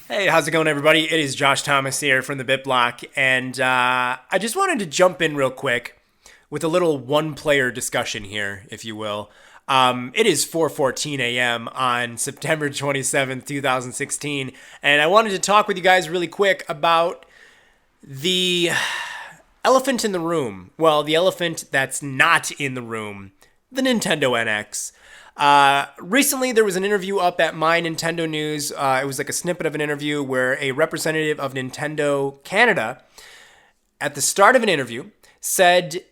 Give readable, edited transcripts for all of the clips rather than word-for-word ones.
Hey, how's it going, everybody? It is Josh Thomas here from the BitBlock, and I just wanted to jump in real quick with a little one-player discussion here, if you will. It is 4:14 a.m. on September 27th, 2016, and I wanted to talk with you guys really quick about the elephant in the room. Well, the elephant that's not in the room, the Nintendo NX. Recently, there was an interview up at My Nintendo News. It was like a snippet of an interview where a representative of Nintendo Canada, at the start of an interview, said,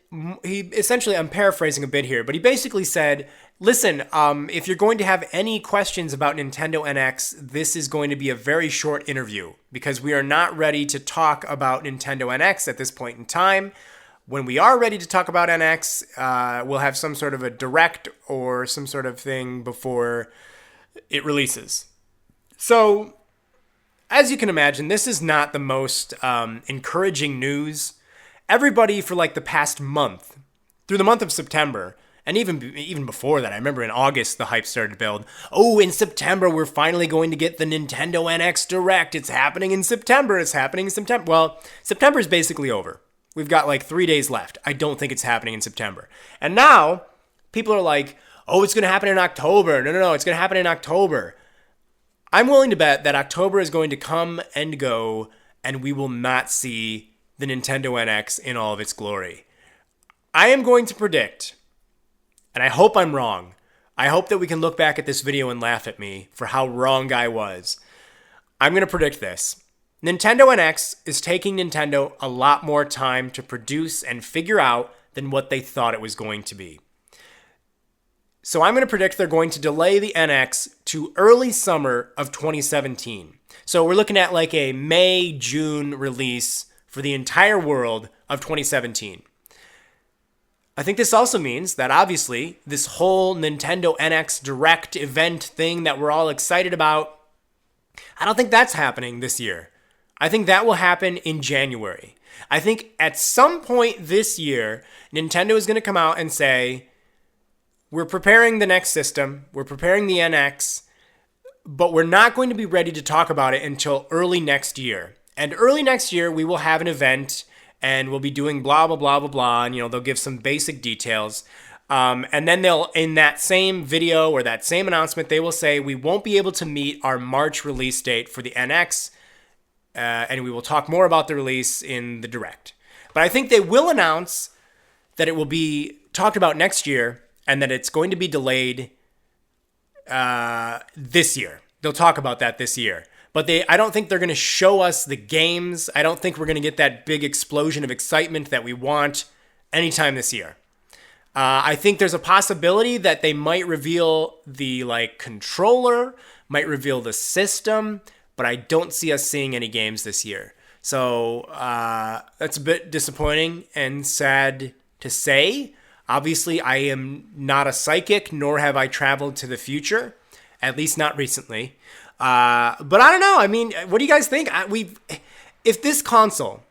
he essentially, I'm paraphrasing a bit here, but he basically said, listen, if you're going to have any questions about Nintendo NX, this is going to be a very short interview because we are not ready to talk about Nintendo NX at this point in time. When we are ready to talk about NX, we'll have some sort of a direct or some sort of thing before it releases. So, as you can imagine, this is not the most encouraging news. Everybody for like the past month, through the month of September, and even before that, I remember in August the hype started to build. Oh, in September we're finally going to get the Nintendo NX Direct. It's happening in September. It's happening in September. Well, September is basically over. We've got like 3 days left. I don't think it's happening in September. And now people are like, oh, it's going to happen in October. No, it's going to happen in October. I'm willing to bet that October is going to come and go and we will not see the Nintendo NX in all of its glory. I am going to predict, and I hope I'm wrong. I hope that we can look back at this video and laugh at me for how wrong I was. I'm going to predict this. Nintendo NX is taking Nintendo a lot more time to produce and figure out than what they thought it was going to be. So I'm going to predict they're going to delay the NX to early summer of 2017. So we're looking at like a May, June release for the entire world of 2017. I think this also means that obviously this whole Nintendo NX Direct event thing that we're all excited about, I don't think that's happening this year. I think that will happen in January. I think at some point this year, Nintendo is going to come out and say, we're preparing the next system, we're preparing the NX, but we're not going to be ready to talk about it until early next year. And early next year, we will have an event, and we'll be doing blah, blah, blah, blah, blah, and they'll give some basic details. And then they'll, in that same video or that same announcement, they will say, we won't be able to meet our March release date for the NX, and we will talk more about the release in the Direct. But I think they will announce that it will be talked about next year and that it's going to be delayed this year. They'll talk about that this year. But I don't think they're going to show us the games. I don't think we're going to get that big explosion of excitement that we want anytime this year. I think there's a possibility that they might reveal the controller, might reveal the system, but I don't see us seeing any games this year. So that's a bit disappointing and sad to say. Obviously, I am not a psychic, nor have I traveled to the future, at least not recently. But I don't know. I mean, what do you guys think? If this console,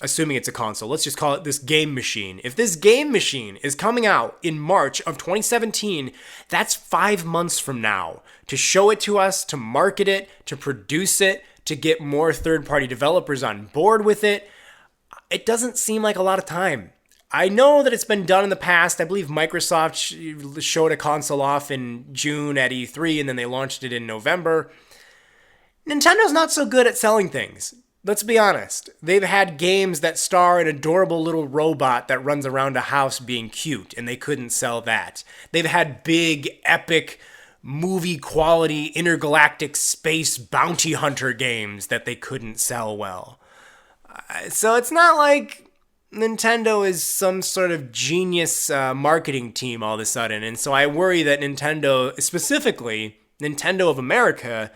assuming it's a console, let's just call it this game machine. If this game machine is coming out in March of 2017, that's 5 months from now. To show it to us, to market it, to produce it, to get more third-party developers on board with it, it doesn't seem like a lot of time. I know that it's been done in the past. I believe Microsoft showed a console off in June at E3, and then they launched it in November. Nintendo's not so good at selling things. Let's be honest. They've had games that star an adorable little robot that runs around a house being cute, and they couldn't sell that. They've had big, epic, movie-quality, intergalactic space bounty hunter games that they couldn't sell well. So it's not like Nintendo is some sort of genius marketing team all of a sudden. And so I worry that Nintendo, specifically Nintendo of America,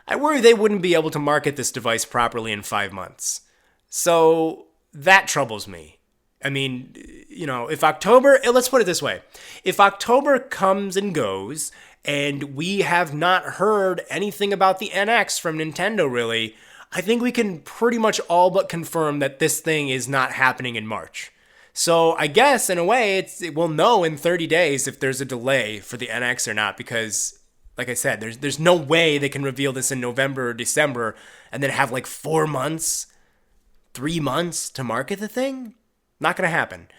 I worry they wouldn't be able to market this device properly in 5 months. So that troubles me. I mean, if October, let's put it this way. If October comes and goes and we have not heard anything about the NX from Nintendo really, I think we can pretty much all but confirm that this thing is not happening in March. So I guess in a way we'll know in 30 days if there's a delay for the NX or not, because Like I said, there's no way they can reveal this in November or December and then have like 4 months, 3 months to market the thing. Not going to happen.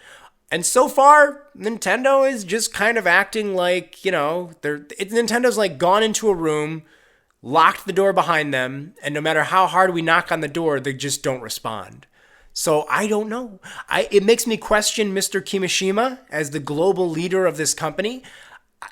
And so far, Nintendo is just kind of acting like, Nintendo's like gone into a room, locked the door behind them, and no matter how hard we knock on the door, they just don't respond. So I don't know. It makes me question Mr. Kimishima as the global leader of this company.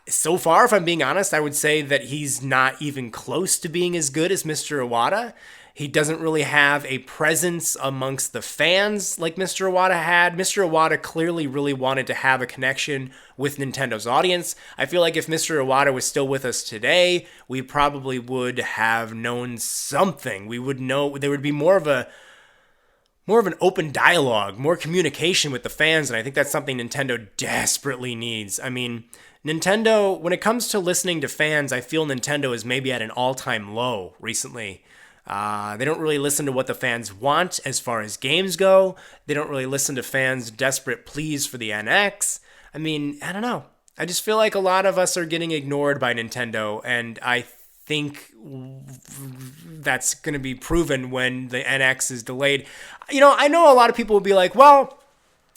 So far, if I'm being honest, I would say that he's not even close to being as good as Mr. Iwata. He doesn't really have a presence amongst the fans like Mr. Iwata had. Mr. Iwata clearly really wanted to have a connection with Nintendo's audience. I feel like if Mr. Iwata was still with us today, we probably would have known something. We would know there would be more of an open dialogue, more communication with the fans, and I think that's something Nintendo desperately needs. I mean, Nintendo, when it comes to listening to fans, I feel Nintendo is maybe at an all-time low recently. They don't really listen to what the fans want as far as games go. They don't really listen to fans' desperate pleas for the NX. I mean, I don't know. I just feel like a lot of us are getting ignored by Nintendo, and I think that's going to be proven when the NX is delayed. I know a lot of people will be like, well,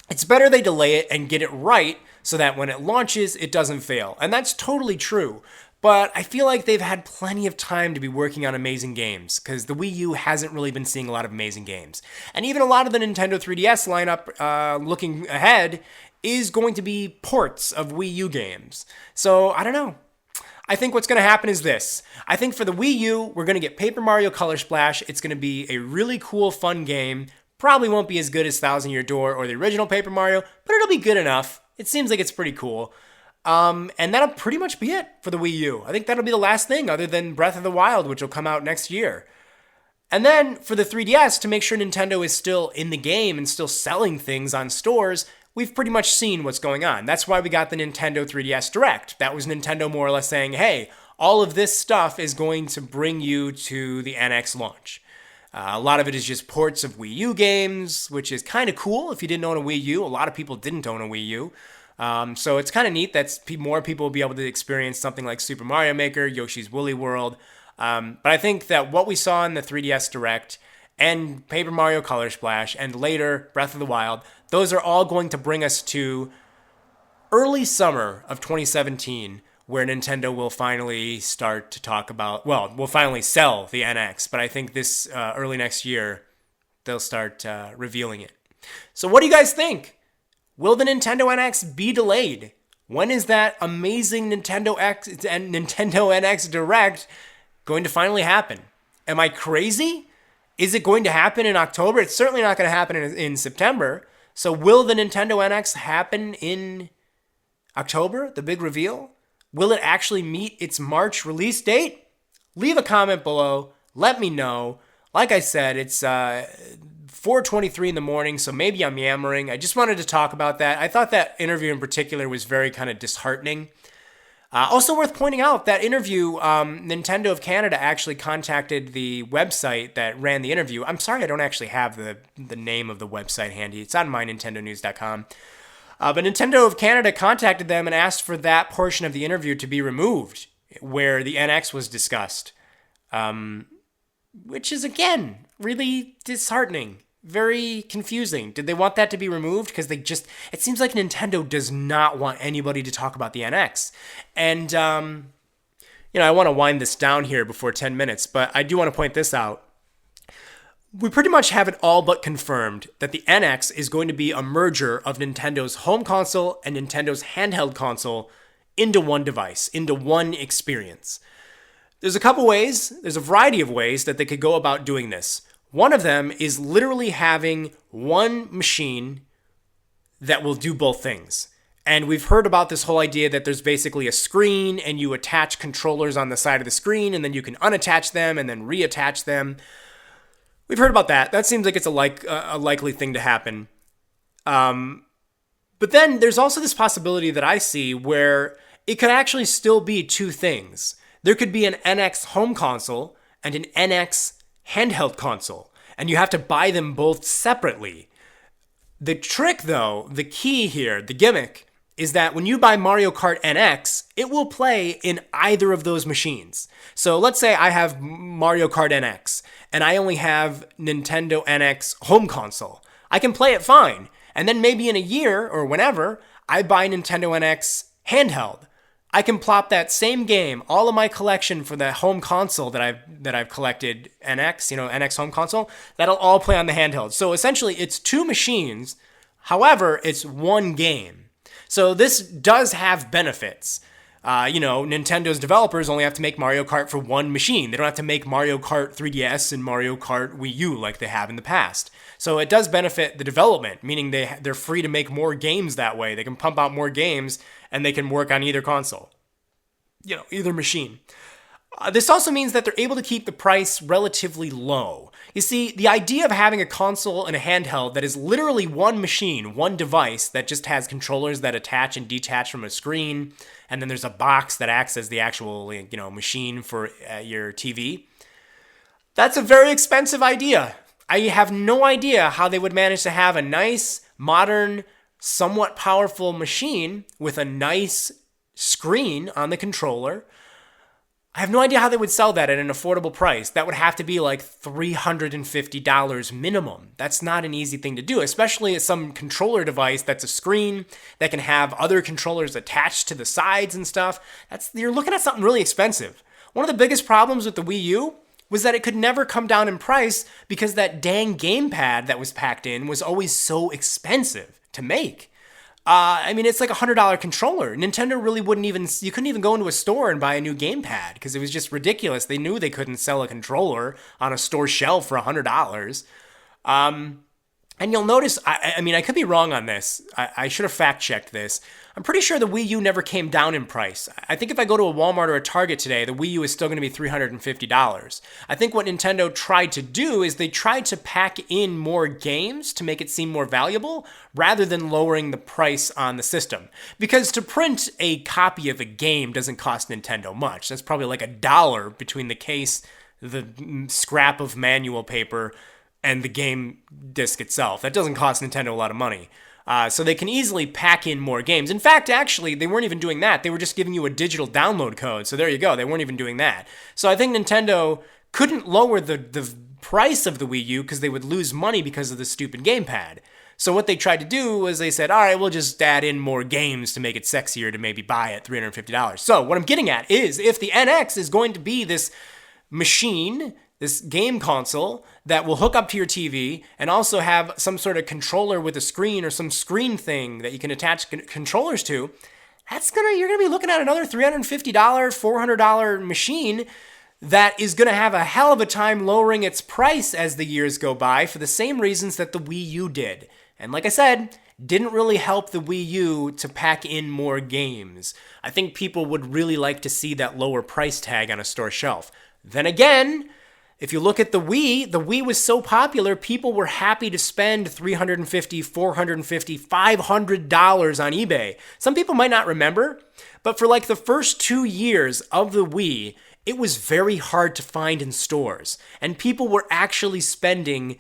it's better they delay it and get it right so that when it launches, it doesn't fail. And that's totally true. But I feel like they've had plenty of time to be working on amazing games because the Wii U hasn't really been seeing a lot of amazing games. And even a lot of the Nintendo 3DS lineup, looking ahead, is going to be ports of Wii U games. So I don't know. I think what's going to happen is this. I think for the Wii U, we're going to get Paper Mario Color Splash. It's going to be a really cool, fun game. Probably won't be as good as Thousand Year Door or the original Paper Mario, but it'll be good enough. It seems like it's pretty cool. And that'll pretty much be it for the Wii U. I think that'll be the last thing other than Breath of the Wild, which will come out next year. And then for the 3DS, to make sure Nintendo is still in the game and still selling things on stores, we've pretty much seen what's going on. That's why we got the Nintendo 3DS Direct. That was Nintendo more or less saying, hey, all of this stuff is going to bring you to the NX launch. A lot of it is just ports of Wii U games, which is kind of cool if you didn't own a Wii U. A lot of people didn't own a Wii U. So it's kind of neat that more people will be able to experience something like Super Mario Maker, Yoshi's Woolly World. But I think that what we saw in the 3DS Direct and Paper Mario Color Splash and later Breath of the Wild, those are all going to bring us to early summer of 2017, where Nintendo will finally start to talk about, we'll finally sell the NX. But I think this early next year, they'll start revealing it. So what do you guys think? Will the Nintendo NX be delayed? When is that amazing Nintendo NX Direct going to finally happen? Am I crazy? Is it going to happen in October? It's certainly not going to happen in September. So will the Nintendo NX happen in October, the big reveal? Will it actually meet its March release date? Leave a comment below. Let me know. Like I said, it's 4:23 in the morning, so maybe I'm yammering. I just wanted to talk about that. I thought that interview in particular was very kind of disheartening. Also worth pointing out, that interview, Nintendo of Canada actually contacted the website that ran the interview. I'm sorry I don't actually have the name of the website handy. It's on mynintendonews.com. But Nintendo of Canada contacted them and asked for that portion of the interview to be removed, where the NX was discussed. Which is, again, really disheartening. Very confusing. Did they want that to be removed? Because it seems like Nintendo does not want anybody to talk about the NX. And, I want to wind this down here before 10 minutes, but I do want to point this out. We pretty much have it all but confirmed that the NX is going to be a merger of Nintendo's home console and Nintendo's handheld console into one device, into one experience. There's a variety of ways that they could go about doing this. One of them is literally having one machine that will do both things. And we've heard about this whole idea that there's basically a screen and you attach controllers on the side of the screen and then you can unattach them and then reattach them. We've heard about that. That seems like it's a likely thing to happen. But then there's also this possibility that I see where it could actually still be two things. There could be an NX home console and an NX handheld console, and you have to buy them both separately. The trick, though, the key here, the gimmick, is that when you buy Mario Kart NX, it will play in either of those machines. So let's say I have Mario Kart NX and I only have Nintendo NX home console. I can play it fine. And then maybe in a year or whenever, I buy Nintendo NX handheld. I can plop that same game, all of my collection for the home console that I've collected, NX, NX home console, that'll all play on the handheld. So essentially it's two machines. However, it's one game. So this does have benefits. Nintendo's developers only have to make Mario Kart for one machine. They don't have to make Mario Kart 3DS and Mario Kart Wii U like they have in the past. So it does benefit the development, meaning they're free to make more games that way. They can pump out more games and they can work on either console, either machine. This also means that they're able to keep the price relatively low. You see, the idea of having a console and a handheld that is literally one machine, one device that just has controllers that attach and detach from a screen, and then there's a box that acts as the actual, machine for your TV. That's a very expensive idea. I have no idea how they would manage to have a nice, modern, somewhat powerful machine with a nice screen on the controller. I have no idea how they would sell that at an affordable price. That would have to be like $350 minimum. That's not an easy thing to do, especially as some controller device that's a screen that can have other controllers attached to the sides and stuff. You're looking at something really expensive. One of the biggest problems with the Wii U was that it could never come down in price because that dang gamepad that was packed in was always so expensive to make. It's like a $100 controller. Nintendo really you couldn't even go into a store and buy a new gamepad because it was just ridiculous. They knew they couldn't sell a controller on a store shelf for $100. And you'll notice, I could be wrong on this. I should have fact-checked this. I'm pretty sure the Wii U never came down in price. I think if I go to a Walmart or a Target today, the Wii U is still going to be $350. I think what Nintendo tried to do is they tried to pack in more games to make it seem more valuable rather than lowering the price on the system. Because to print a copy of a game doesn't cost Nintendo much. That's probably like $1 between the case, the scrap of manual paper, and the game disc itself. That doesn't cost Nintendo a lot of money. So they can easily pack in more games. In fact, actually, they weren't even doing that. They were just giving you a digital download code. So there you go. They weren't even doing that. So I think Nintendo couldn't lower the price of the Wii U because they would lose money because of the stupid gamepad. So what they tried to do was they said, all right, we'll just add in more games to make it sexier to maybe buy at $350. So what I'm getting at is if the NX is going to be this machine, this game console that will hook up to your TV and also have some sort of controller with a screen or some screen thing that you can attach controllers to, you're gonna be looking at another $350, $400 machine that is gonna have a hell of a time lowering its price as the years go by for the same reasons that the Wii U did. And like I said, didn't really help the Wii U to pack in more games. I think people would really like to see that lower price tag on a store shelf. Then again, if you look at the Wii was so popular, people were happy to spend $350, $450, $500 on eBay. Some people might not remember, but for like the first 2 years of the Wii, it was very hard to find in stores. And people were actually spending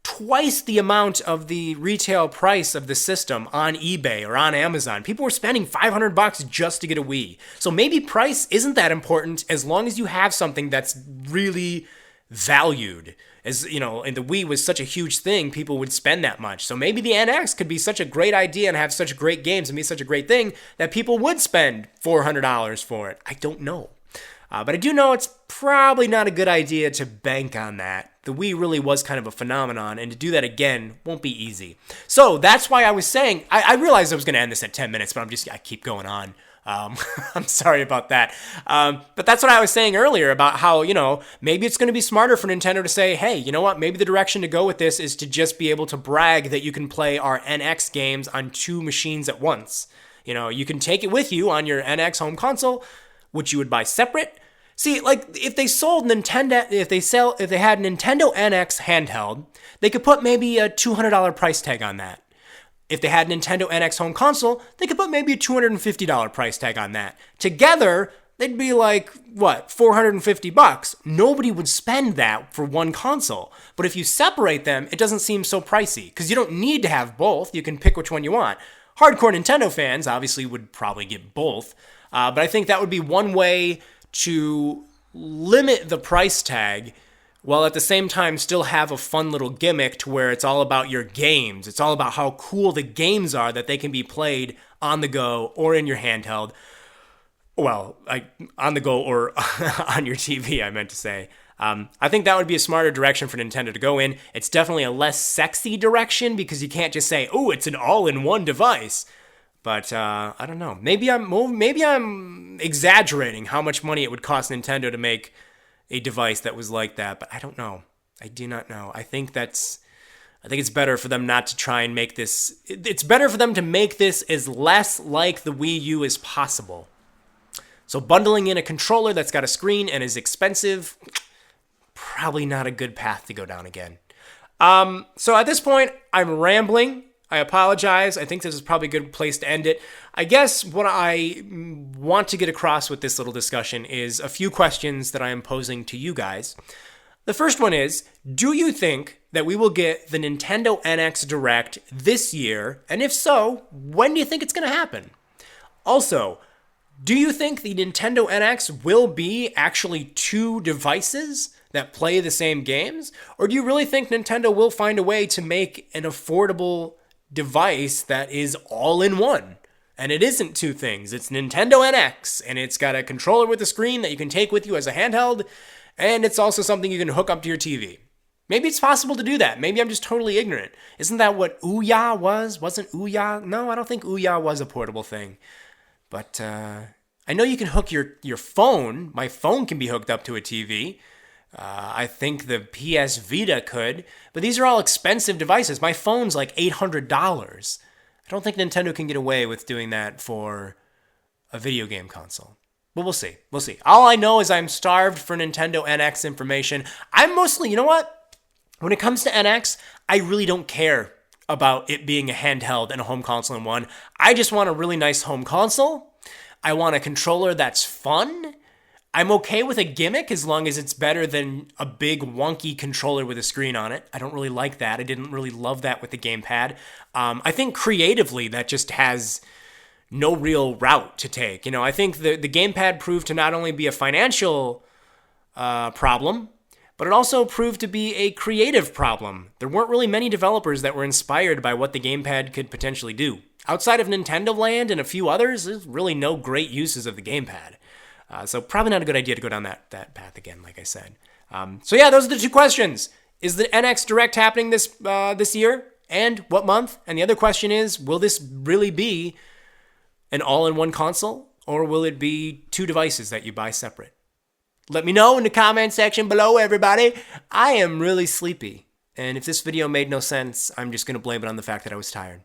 twice the amount of the retail price of the system on eBay or on Amazon. People were spending $500 just to get a Wii. So maybe price isn't that important as long as you have something that's really valued. And the Wii was such a huge thing, people would spend that much. So maybe the NX could be such a great idea and have such great games and be such a great thing that people would spend $400 for it. I don't know. But I do know it's probably not a good idea to bank on that. The Wii really was kind of a phenomenon, and to do that again won't be easy. So that's why I was saying, I realized I was going to end this at 10 minutes, but I keep going on. I'm sorry about that. But that's what I was saying earlier about how, maybe it's going to be smarter for Nintendo to say, hey, you know what? Maybe the direction to go with this is to just be able to brag that you can play our NX games on 2 machines at once. You can take it with you on your NX home console, which you would buy separate. See, like if they had Nintendo NX handheld, they could put maybe a $200 price tag on that. If they had Nintendo NX home console, they could put maybe a $250 price tag on that. Together, they'd be like, $450? Nobody would spend that for one console. But if you separate them, it doesn't seem so pricey because you don't need to have both. You can pick which one you want. Hardcore Nintendo fans obviously would probably get both, but I think that would be one way to limit the price tag while at the same time still have a fun little gimmick to where it's all about your games. It's all about how cool the games are that they can be played on the go or in your handheld. Well, on the go or on your TV, I meant to say. I think that would be a smarter direction for Nintendo to go in. It's definitely a less sexy direction because you can't just say, "Oh, it's an all-in-one device." But I don't know. Maybe I'm exaggerating how much money it would cost Nintendo to make a device that was like that. But I don't know. I do not know. I think it's better for them not to try and make this. It's better for them to make this as less like the Wii U as possible. So bundling in a controller that's got a screen and is expensive, probably not a good path to go down again. So at this point, I'm rambling. I apologize. I think this is probably a good place to end it. I guess what I want to get across with this little discussion is a few questions that I am posing to you guys. The first one is, do you think that we will get the Nintendo NX Direct this year? And if so, when do you think it's going to happen? Also, do you think the Nintendo NX will be actually two devices that play the same games? Or do you really think Nintendo will find a way to make an affordable device that is all in one? And it isn't two things. It's Nintendo NX, and it's got a controller with a screen that you can take with you as a handheld, and it's also something you can hook up to your TV. Maybe it's possible to do that. Maybe I'm just totally ignorant. Isn't that what Ouya was? Wasn't Ouya? No, I don't think Ouya was a portable thing. But I know you can hook your phone. My phone can be hooked up to a TV. I think the PS Vita could. But these are all expensive devices. My phone's like $800. I don't think Nintendo can get away with doing that for a video game console. But we'll see. We'll see. All I know is I'm starved for Nintendo NX information. I'm mostly, you know what? When it comes to NX, I really don't care about it being a handheld and a home console in one. I just want a really nice home console. I want a controller that's fun. I'm okay with a gimmick as long as it's better than a big wonky controller with a screen on it. I don't really like that. I didn't really love that with the gamepad. I think creatively that just has no real route to take. You know, I think the gamepad proved to not only be a financial problem, but it also proved to be a creative problem. There weren't really many developers that were inspired by what the gamepad could potentially do. Outside of Nintendo Land and a few others, there's really no great uses of the gamepad. So probably not a good idea to go down that path again, like I said. So yeah, those are the two questions. Is the NX Direct happening this year? And what month? And the other question is, will this really be an all-in-one console? Or will it be two devices that you buy separate? Let me know in the comment section below, everybody. I am really sleepy. And if this video made no sense, I'm just going to blame it on the fact that I was tired.